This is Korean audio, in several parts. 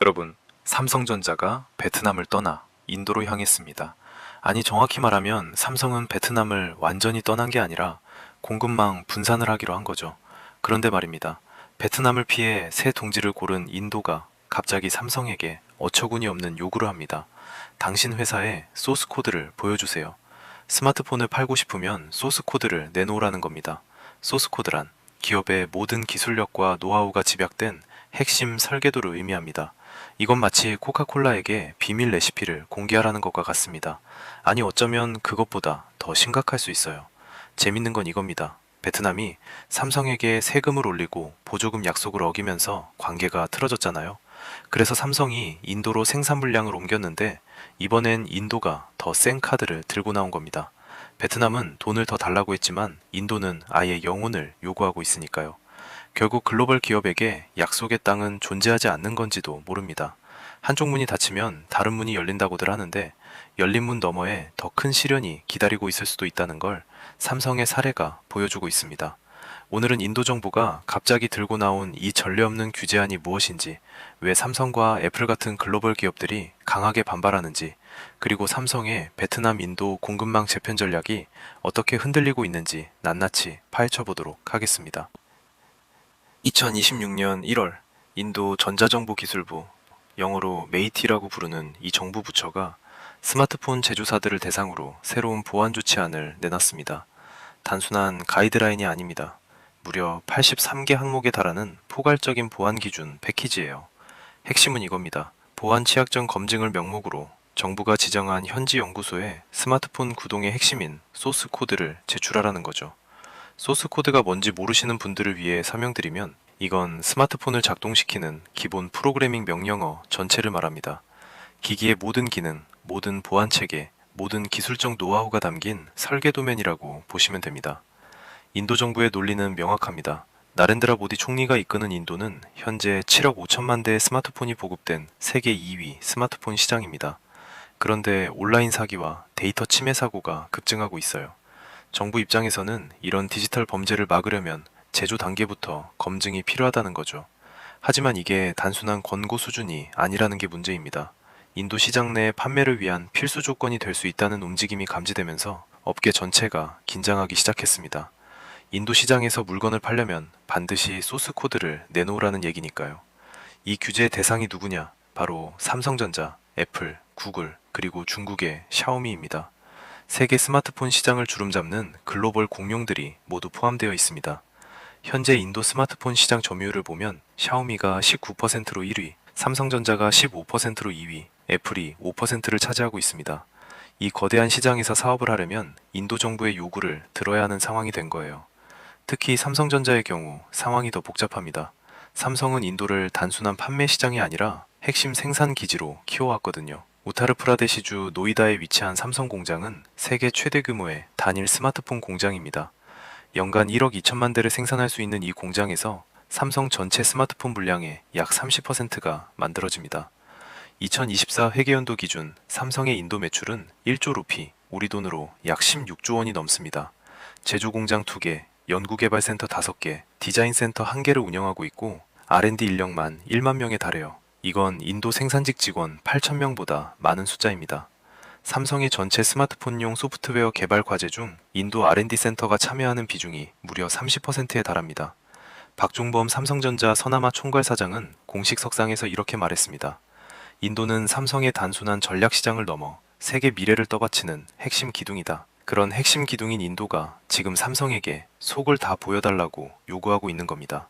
여러분, 삼성전자가 베트남을 떠나 인도로 향했습니다. 아니, 정확히 말하면 삼성은 베트남을 완전히 떠난 게 아니라 공급망 분산을 하기로 한 거죠. 그런데 말입니다. 베트남을 피해 새 동지를 고른 인도가 갑자기 삼성에게 어처구니 없는 요구를 합니다. 당신 회사의 소스 코드를 보여주세요. 스마트폰을 팔고 싶으면 소스 코드를 내놓으라는 겁니다. 소스 코드란 기업의 모든 기술력과 노하우가 집약된 핵심 설계도를 의미합니다. 이건 마치 코카콜라에게 비밀 레시피를 공개하라는 것과 같습니다. 아니, 어쩌면 그것보다 더 심각할 수 있어요. 재밌는 건 이겁니다. 베트남이 삼성에게 세금을 올리고 보조금 약속을 어기면서 관계가 틀어졌잖아요. 그래서 삼성이 인도로 생산 물량을 옮겼는데 이번엔 인도가 더 센 카드를 들고 나온 겁니다. 베트남은 돈을 더 달라고 했지만 인도는 아예 영혼을 요구하고 있으니까요. 결국 글로벌 기업에게 약속의 땅은 존재하지 않는 건지도 모릅니다. 한쪽 문이 닫히면 다른 문이 열린다고들 하는데 열린 문 너머에 더 큰 시련이 기다리고 있을 수도 있다는 걸 삼성의 사례가 보여주고 있습니다. 오늘은 인도 정부가 갑자기 들고 나온 이 전례 없는 규제안이 무엇인지, 왜 삼성과 애플 같은 글로벌 기업들이 강하게 반발하는지, 그리고 삼성의 베트남 인도 공급망 재편 전략이 어떻게 흔들리고 있는지 낱낱이 파헤쳐 보도록 하겠습니다. 2026년 1월 인도 전자정보기술부, 영어로 메이티라고 부르는 이 정부 부처가 스마트폰 제조사들을 대상으로 새로운 보안 조치안을 내놨습니다. 단순한 가이드라인이 아닙니다. 무려 83개 항목에 달하는 포괄적인 보안 기준 패키지예요. 핵심은 이겁니다. 보안 취약점 검증을 명목으로 정부가 지정한 현지 연구소에 스마트폰 구동의 핵심인 소스 코드를 제출하라는 거죠. 소스 코드가 뭔지 모르시는 분들을 위해 설명드리면 이건 스마트폰을 작동시키는 기본 프로그래밍 명령어 전체를 말합니다. 기기의 모든 기능, 모든 보안 체계, 모든 기술적 노하우가 담긴 설계 도면이라고 보시면 됩니다. 인도 정부의 논리는 명확합니다. 나렌드라 모디 총리가 이끄는 인도는 현재 7억 5천만 대의 스마트폰이 보급된 세계 2위 스마트폰 시장입니다. 그런데 온라인 사기와 데이터 침해 사고가 급증하고 있어요. 정부 입장에서는 이런 디지털 범죄를 막으려면 제조 단계부터 검증이 필요하다는 거죠. 하지만 이게 단순한 권고 수준이 아니라는 게 문제입니다. 인도 시장 내 판매를 위한 필수 조건이 될 수 있다는 움직임이 감지되면서 업계 전체가 긴장하기 시작했습니다. 인도 시장에서 물건을 팔려면 반드시 소스 코드를 내놓으라는 얘기니까요. 이 규제의 대상이 누구냐? 바로 삼성전자, 애플, 구글, 그리고 중국의 샤오미입니다. 세계 스마트폰 시장을 주름잡는 글로벌 공룡들이 모두 포함되어 있습니다. 현재 인도 스마트폰 시장 점유율을 보면 샤오미가 19%로 1위, 삼성전자가 15%로 2위, 애플이 5%를 차지하고 있습니다. 이 거대한 시장에서 사업을 하려면 인도 정부의 요구를 들어야 하는 상황이 된 거예요. 특히 삼성전자의 경우 상황이 더 복잡합니다. 삼성은 인도를 단순한 판매 시장이 아니라 핵심 생산 기지로 키워왔거든요. 우타르프라데시주 노이다에 위치한 삼성 공장은 세계 최대 규모의 단일 스마트폰 공장입니다. 연간 1억 2천만 대를 생산할 수 있는 이 공장에서 삼성 전체 스마트폰 물량의 약 30%가 만들어집니다. 2024 회계연도 기준 삼성의 인도 매출은 1조 루피, 우리 돈으로 약 16조 원이 넘습니다. 제조 공장 2개, 연구개발센터 5개, 디자인센터 1개를 운영하고 있고 R&D 인력만 1만 명에 달해요. 이건 인도 생산직 직원 8천 명보다 많은 숫자입니다. 삼성의 전체 스마트폰용 소프트웨어 개발 과제 중 인도 R&D 센터가 참여하는 비중이 무려 30%에 달합니다. 박종범 삼성전자 서남아 총괄사장은 공식 석상에서 이렇게 말했습니다. 인도는 삼성의 단순한 전략 시장을 넘어 세계 미래를 떠받치는 핵심 기둥이다. 그런 핵심 기둥인 인도가 지금 삼성에게 속을 다 보여달라고 요구하고 있는 겁니다.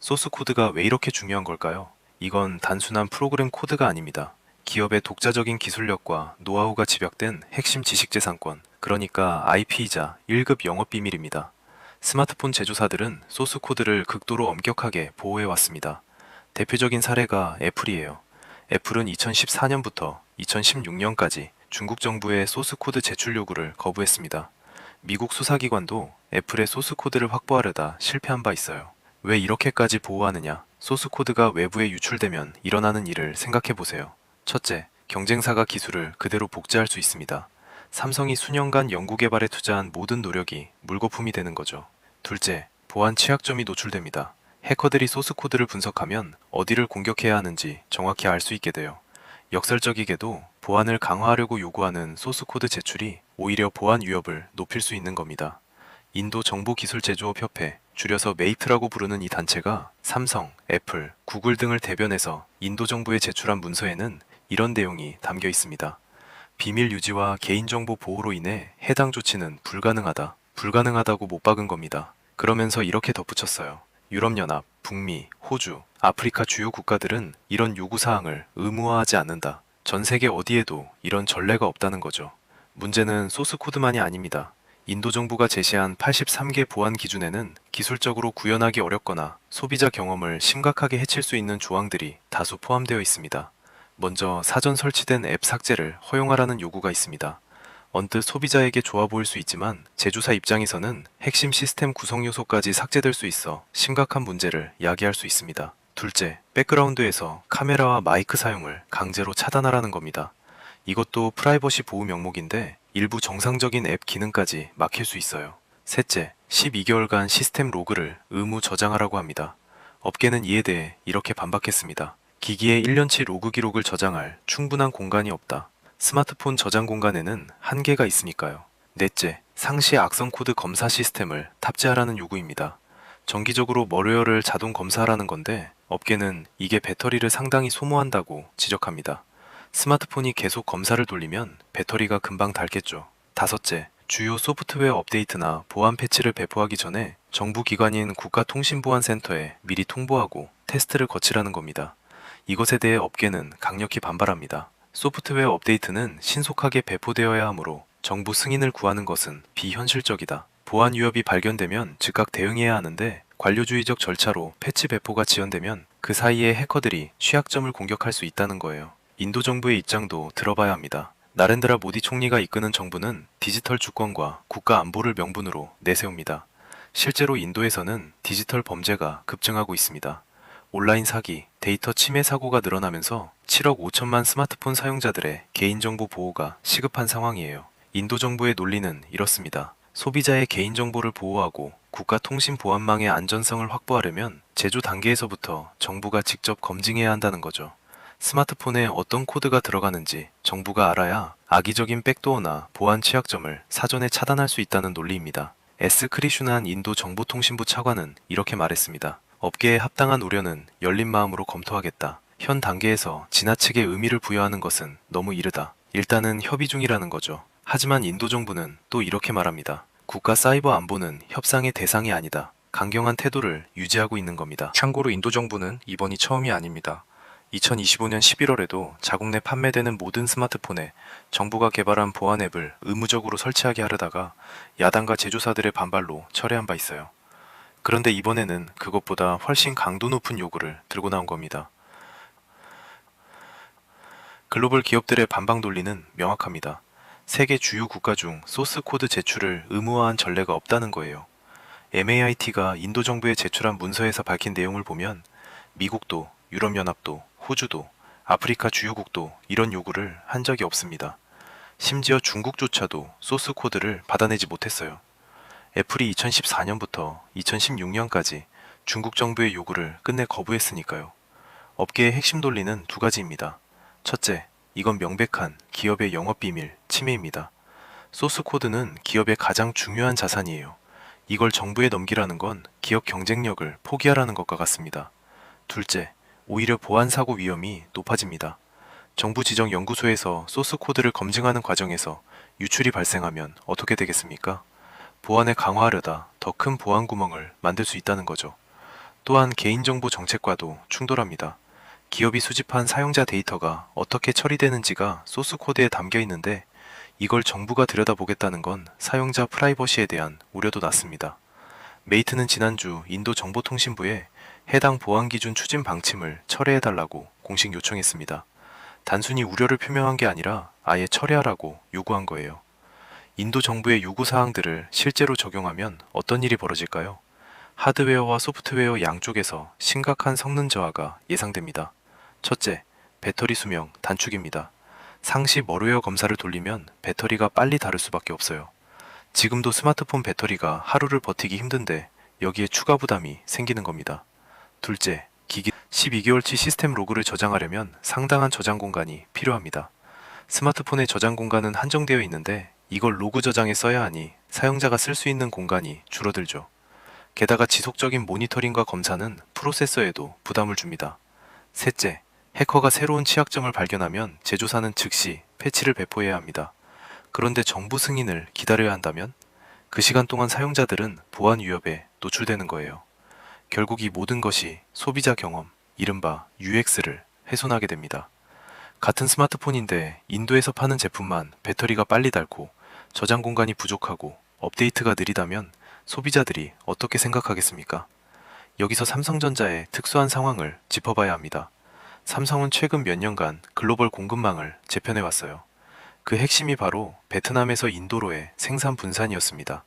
소스 코드가 왜 이렇게 중요한 걸까요? 이건 단순한 프로그램 코드가 아닙니다. 기업의 독자적인 기술력과 노하우가 집약된 핵심 지식재산권, 그러니까 IP이자 1급 영업비밀입니다. 스마트폰 제조사들은 소스 코드를 극도로 엄격하게 보호해왔습니다. 대표적인 사례가 애플이에요. 애플은 2014년부터 2016년까지 중국 정부의 소스 코드 제출 요구를 거부했습니다. 미국 수사기관도 애플의 소스 코드를 확보하려다 실패한 바 있어요. 왜 이렇게까지 보호하느냐? 소스 코드가 외부에 유출되면 일어나는 일을 생각해 보세요. 첫째, 경쟁사가 기술을 그대로 복제할 수 있습니다. 삼성이 수년간 연구개발에 투자한 모든 노력이 물거품이 되는 거죠. 둘째, 보안 취약점이 노출됩니다. 해커들이 소스 코드를 분석하면 어디를 공격해야 하는지 정확히 알 수 있게 돼요. 역설적이게도 보안을 강화하려고 요구하는 소스 코드 제출이 오히려 보안 위협을 높일 수 있는 겁니다. 인도 정보기술제조업협회, 줄여서 메이트라고 부르는 이 단체가 삼성, 애플, 구글 등을 대변해서 인도 정부에 제출한 문서에는 이런 내용이 담겨 있습니다. 비밀 유지와 개인정보 보호로 인해 해당 조치는 불가능하다. 불가능하다고 못 박은 겁니다. 그러면서 이렇게 덧붙였어요. 유럽연합, 북미, 호주, 아프리카 주요 국가들은 이런 요구사항을 의무화하지 않는다. 전 세계 어디에도 이런 전례가 없다는 거죠. 문제는 소스 코드만이 아닙니다. 인도 정부가 제시한 83개 보안 기준에는 기술적으로 구현하기 어렵거나 소비자 경험을 심각하게 해칠 수 있는 조항들이 다수 포함되어 있습니다. 먼저 사전 설치된 앱 삭제를 허용하라는 요구가 있습니다. 언뜻 소비자에게 좋아 보일 수 있지만 제조사 입장에서는 핵심 시스템 구성 요소까지 삭제될 수 있어 심각한 문제를 야기할 수 있습니다. 둘째, 백그라운드에서 카메라와 마이크 사용을 강제로 차단하라는 겁니다. 이것도 프라이버시 보호 명목인데 일부 정상적인 앱 기능까지 막힐 수 있어요. 셋째, 12개월간 시스템 로그를 의무 저장하라고 합니다. 업계는 이에 대해 이렇게 반박했습니다. 기기의 1년치 로그 기록을 저장할 충분한 공간이 없다. 스마트폰 저장 공간에는 한계가 있으니까요. 넷째, 상시 악성 코드 검사 시스템을 탑재하라는 요구입니다. 정기적으로 머리어를 자동 검사하라는 건데 업계는 이게 배터리를 상당히 소모한다고 지적합니다. 스마트폰이 계속 검사를 돌리면 배터리가 금방 닳겠죠. 다섯째, 주요 소프트웨어 업데이트나 보안 패치를 배포하기 전에 정부 기관인 국가통신보안센터에 미리 통보하고 테스트를 거치라는 겁니다. 이것에 대해 업계는 강력히 반발합니다. 소프트웨어 업데이트는 신속하게 배포되어야 하므로 정부 승인을 구하는 것은 비현실적이다. 보안 위협이 발견되면 즉각 대응해야 하는데 관료주의적 절차로 패치 배포가 지연되면 그 사이에 해커들이 취약점을 공격할 수 있다는 거예요. 인도 정부의 입장도 들어봐야 합니다. 나렌드라 모디 총리가 이끄는 정부는 디지털 주권과 국가 안보를 명분으로 내세웁니다. 실제로 인도에서는 디지털 범죄가 급증하고 있습니다. 온라인 사기, 데이터 침해 사고가 늘어나면서 7억 5천만 스마트폰 사용자들의 개인정보 보호가 시급한 상황이에요. 인도 정부의 논리는 이렇습니다. 소비자의 개인정보를 보호하고 국가 통신 보안망의 안전성을 확보하려면 제조 단계에서부터 정부가 직접 검증해야 한다는 거죠. 스마트폰에 어떤 코드가 들어가는지 정부가 알아야 악의적인 백도어나 보안 취약점을 사전에 차단할 수 있다는 논리입니다. 크리슈난 인도 정보통신부 차관은 이렇게 말했습니다. 업계에 합당한 우려는 열린 마음으로 검토하겠다. 현 단계에서 지나치게 의미를 부여하는 것은 너무 이르다. 일단은 협의 중이라는 거죠. 하지만 인도 정부는 또 이렇게 말합니다. 국가 사이버 안보는 협상의 대상이 아니다. 강경한 태도를 유지하고 있는 겁니다. 참고로 인도 정부는 이번이 처음이 아닙니다. 2025년 11월에도 자국 내 판매되는 모든 스마트폰에 정부가 개발한 보안 앱을 의무적으로 설치하게 하려다가 야당과 제조사들의 반발로 철회한 바 있어요. 그런데 이번에는 그것보다 훨씬 강도 높은 요구를 들고 나온 겁니다. 글로벌 기업들의 반박 논리는 명확합니다. 세계 주요 국가 중 소스 코드 제출을 의무화한 전례가 없다는 거예요. MAIT가 인도 정부에 제출한 문서에서 밝힌 내용을 보면 미국도, 유럽연합도, 호주도, 아프리카 주요국도 이런 요구를 한 적이 없습니다. 심지어 중국조차도 소스 코드를 받아내지 못했어요. 애플이 2014년부터 2016년까지 중국 정부의 요구를 끝내 거부했으니까요. 업계의 핵심 논리는 두 가지입니다. 첫째, 이건 명백한 기업의 영업비밀 침해입니다. 소스 코드는 기업의 가장 중요한 자산이에요. 이걸 정부에 넘기라는 건 기업 경쟁력을 포기하라는 것과 같습니다. 둘째, 오히려 보안 사고 위험이 높아집니다. 정부 지정 연구소에서 소스 코드를 검증하는 과정에서 유출이 발생하면 어떻게 되겠습니까? 보안을 강화하려다 더 큰 보안 구멍을 만들 수 있다는 거죠. 또한 개인정보 정책과도 충돌합니다. 기업이 수집한 사용자 데이터가 어떻게 처리되는지가 소스 코드에 담겨 있는데 이걸 정부가 들여다보겠다는 건 사용자 프라이버시에 대한 우려도 낮습니다. 메이트는 지난주 인도 정보통신부에 해당 보안기준 추진 방침을 철회해달라고 공식 요청했습니다. 단순히 우려를 표명한 게 아니라 아예 철회하라고 요구한 거예요. 인도 정부의 요구사항들을 실제로 적용하면 어떤 일이 벌어질까요? 하드웨어와 소프트웨어 양쪽에서 심각한 성능 저하가 예상됩니다. 첫째, 배터리 수명 단축입니다. 상시 머루웨어 검사를 돌리면 배터리가 빨리 닳을 수밖에 없어요. 지금도 스마트폰 배터리가 하루를 버티기 힘든데 여기에 추가 부담이 생기는 겁니다. 둘째, 기기 12개월치 시스템 로그를 저장하려면 상당한 저장 공간이 필요합니다. 스마트폰의 저장 공간은 한정되어 있는데 이걸 로그 저장에 써야 하니 사용자가 쓸 수 있는 공간이 줄어들죠. 게다가 지속적인 모니터링과 검사는 프로세서에도 부담을 줍니다. 셋째, 해커가 새로운 취약점을 발견하면 제조사는 즉시 패치를 배포해야 합니다. 그런데 정부 승인을 기다려야 한다면 그 시간 동안 사용자들은 보안 위협에 노출되는 거예요. 결국 이 모든 것이 소비자 경험, 이른바 UX를 훼손하게 됩니다. 같은 스마트폰인데 인도에서 파는 제품만 배터리가 빨리 닳고 저장 공간이 부족하고 업데이트가 느리다면 소비자들이 어떻게 생각하겠습니까? 여기서 삼성전자의 특수한 상황을 짚어봐야 합니다. 삼성은 최근 몇 년간 글로벌 공급망을 재편해왔어요. 그 핵심이 바로 베트남에서 인도로의 생산 분산이었습니다.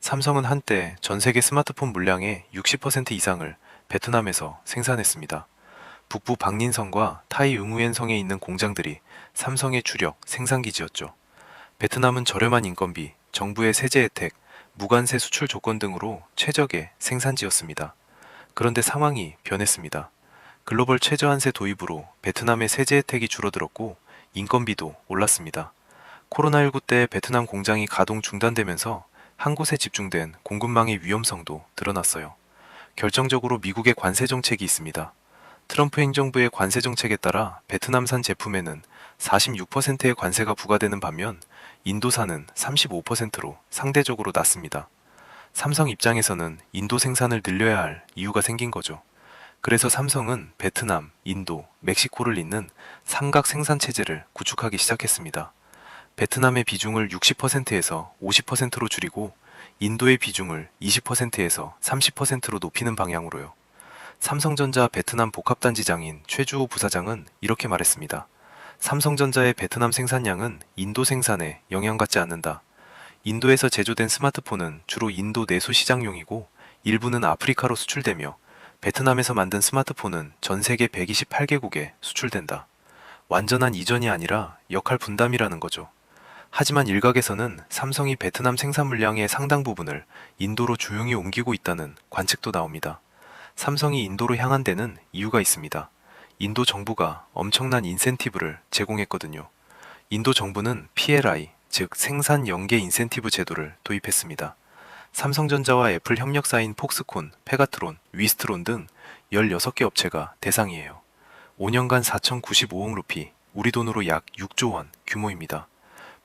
삼성은 한때 전 세계 스마트폰 물량의 60% 이상을 베트남에서 생산했습니다. 북부 박린성과 타이 응우엔성에 있는 공장들이 삼성의 주력 생산기지였죠. 베트남은 저렴한 인건비, 정부의 세제 혜택, 무관세 수출 조건 등으로 최적의 생산지였습니다. 그런데 상황이 변했습니다. 글로벌 최저한세 도입으로 베트남의 세제 혜택이 줄어들었고 인건비도 올랐습니다. 코로나19 때 베트남 공장이 가동 중단되면서 한 곳에 집중된 공급망의 위험성도 드러났어요. 결정적으로 미국의 관세 정책이 있습니다. 트럼프 행정부의 관세 정책에 따라 베트남산 제품에는 46%의 관세가 부과되는 반면 인도산은 35%로 상대적으로 낮습니다. 삼성 입장에서는 인도 생산을 늘려야 할 이유가 생긴 거죠. 그래서 삼성은 베트남, 인도, 멕시코를 잇는 삼각 생산 체제를 구축하기 시작했습니다. 베트남의 비중을 60%에서 50%로 줄이고 인도의 비중을 20%에서 30%로 높이는 방향으로요. 삼성전자 베트남 복합단지장인 최주호 부사장은 이렇게 말했습니다. 삼성전자의 베트남 생산량은 인도 생산에 영향받지 않는다. 인도에서 제조된 스마트폰은 주로 인도 내수 시장용이고 일부는 아프리카로 수출되며 베트남에서 만든 스마트폰은 전 세계 128개국에 수출된다. 완전한 이전이 아니라 역할 분담이라는 거죠. 하지만 일각에서는 삼성이 베트남 생산 물량의 상당 부분을 인도로 조용히 옮기고 있다는 관측도 나옵니다. 삼성이 인도로 향한 데는 이유가 있습니다. 인도 정부가 엄청난 인센티브를 제공했거든요. 인도 정부는 PLI, 즉 생산 연계 인센티브 제도를 도입했습니다. 삼성전자와 애플 협력사인 폭스콘, 페가트론, 위스트론 등 16개 업체가 대상이에요. 5년간 4,095억 루피, 우리 돈으로 약 6조 원 규모입니다.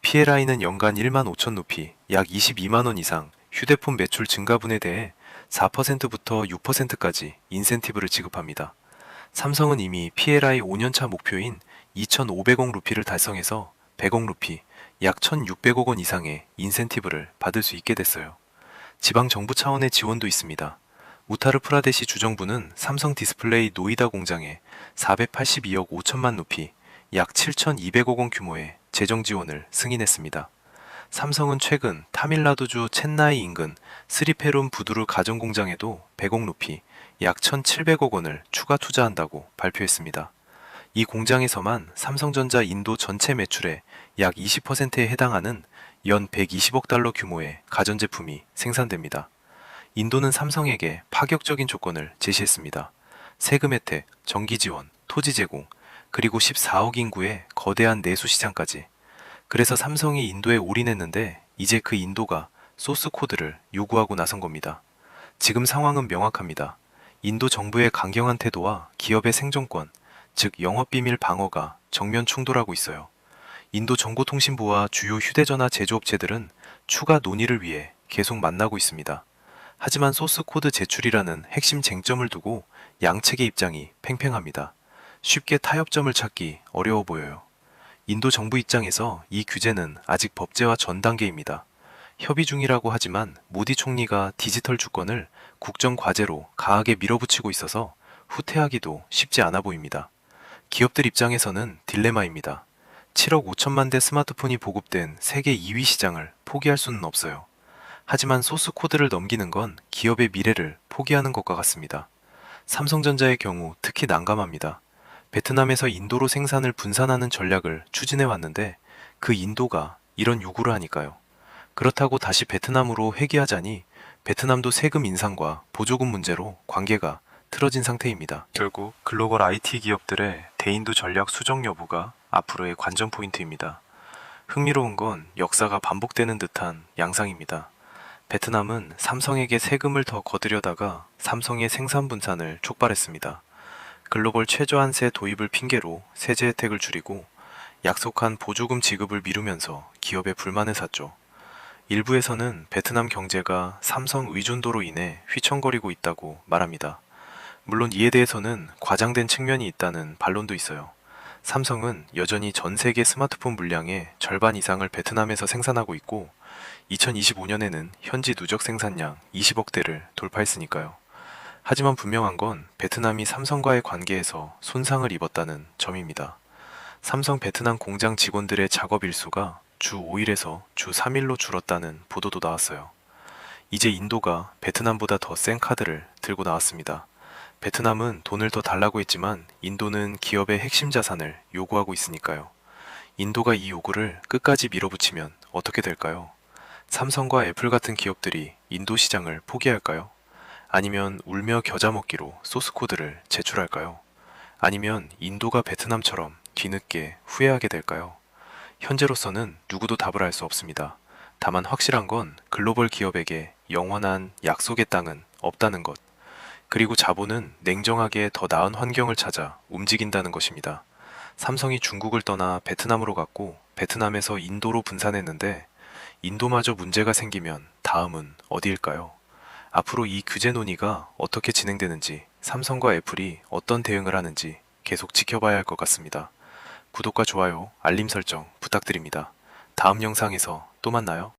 PLI는 연간 1만 5천 루피, 약 22만 원 이상 휴대폰 매출 증가분에 대해 4%부터 6%까지 인센티브를 지급합니다. 삼성은 이미 PLI 5년차 목표인 2,500억 루피를 달성해서 100억 루피, 약 1,600억 원 이상의 인센티브를 받을 수 있게 됐어요. 지방 정부 차원의 지원도 있습니다. 우타르 프라데시 주정부는 삼성 디스플레이 노이다 공장에 482억 5천만 루피, 약 7,200억 원 규모의 재정 지원을 승인했습니다. 삼성은 최근 타밀나두주 첸나이 인근 스리페론 부두르 가전 공장에도 100억 루피, 약 1,700억 원을 추가 투자한다고 발표했습니다. 이 공장에서만 삼성전자 인도 전체 매출의 약 20%에 해당하는 연 120억 달러 규모의 가전제품이 생산됩니다. 인도는 삼성에게 파격적인 조건을 제시했습니다. 세금 혜택, 전기 지원, 토지 제공, 그리고 14억 인구의 거대한 내수 시장까지. 그래서 삼성이 인도에 올인했는데 이제 그 인도가 소스 코드를 요구하고 나선 겁니다. 지금 상황은 명확합니다. 인도 정부의 강경한 태도와 기업의 생존권, 즉 영업비밀 방어가 정면 충돌하고 있어요. 인도 정보통신부와 주요 휴대전화 제조업체들은 추가 논의를 위해 계속 만나고 있습니다. 하지만 소스 코드 제출이라는 핵심 쟁점을 두고 양측의 입장이 팽팽합니다. 쉽게 타협점을 찾기 어려워 보여요. 인도 정부 입장에서 이 규제는 아직 법제화 전 단계입니다. 협의 중이라고 하지만 모디 총리가 디지털 주권을 국정 과제로 강하게 밀어붙이고 있어서 후퇴하기도 쉽지 않아 보입니다. 기업들 입장에서는 딜레마입니다. 7억 5천만 대 스마트폰이 보급된 세계 2위 시장을 포기할 수는 없어요. 하지만 소스 코드를 넘기는 건 기업의 미래를 포기하는 것과 같습니다. 삼성전자의 경우 특히 난감합니다. 베트남에서 인도로 생산을 분산하는 전략을 추진해 왔는데 그 인도가 이런 요구를 하니까요. 그렇다고 다시 베트남으로 회귀하자니 베트남도 세금 인상과 보조금 문제로 관계가 틀어진 상태입니다. 결국 글로벌 IT 기업들의 대인도 전략 수정 여부가 앞으로의 관전 포인트입니다. 흥미로운 건 역사가 반복되는 듯한 양상입니다. 베트남은 삼성에게 세금을 더 거두려다가 삼성의 생산 분산을 촉발했습니다. 글로벌 최저한세 도입을 핑계로 세제 혜택을 줄이고 약속한 보조금 지급을 미루면서 기업의 불만을 샀죠. 일부에서는 베트남 경제가 삼성 의존도로 인해 휘청거리고 있다고 말합니다. 물론 이에 대해서는 과장된 측면이 있다는 반론도 있어요. 삼성은 여전히 전 세계 스마트폰 물량의 절반 이상을 베트남에서 생산하고 있고 2025년에는 현지 누적 생산량 20억 대를 돌파했으니까요. 하지만 분명한 건 베트남이 삼성과의 관계에서 손상을 입었다는 점입니다. 삼성 베트남 공장 직원들의 작업 일수가 주 5일에서 주 3일로 줄었다는 보도도 나왔어요. 이제 인도가 베트남보다 더 센 카드를 들고 나왔습니다. 베트남은 돈을 더 달라고 했지만 인도는 기업의 핵심 자산을 요구하고 있으니까요. 인도가 이 요구를 끝까지 밀어붙이면 어떻게 될까요? 삼성과 애플 같은 기업들이 인도 시장을 포기할까요? 아니면 울며 겨자 먹기로 소스 코드를 제출할까요? 아니면 인도가 베트남처럼 뒤늦게 후회하게 될까요? 현재로서는 누구도 답을 알 수 없습니다. 다만 확실한 건 글로벌 기업에게 영원한 약속의 땅은 없다는 것, 그리고 자본은 냉정하게 더 나은 환경을 찾아 움직인다는 것입니다. 삼성이 중국을 떠나 베트남으로 갔고 베트남에서 인도로 분산했는데 인도마저 문제가 생기면 다음은 어디일까요? 앞으로 이 규제 논의가 어떻게 진행되는지, 삼성과 애플이 어떤 대응을 하는지 계속 지켜봐야 할 것 같습니다. 구독과 좋아요, 알림 설정 부탁드립니다. 다음 영상에서 또 만나요.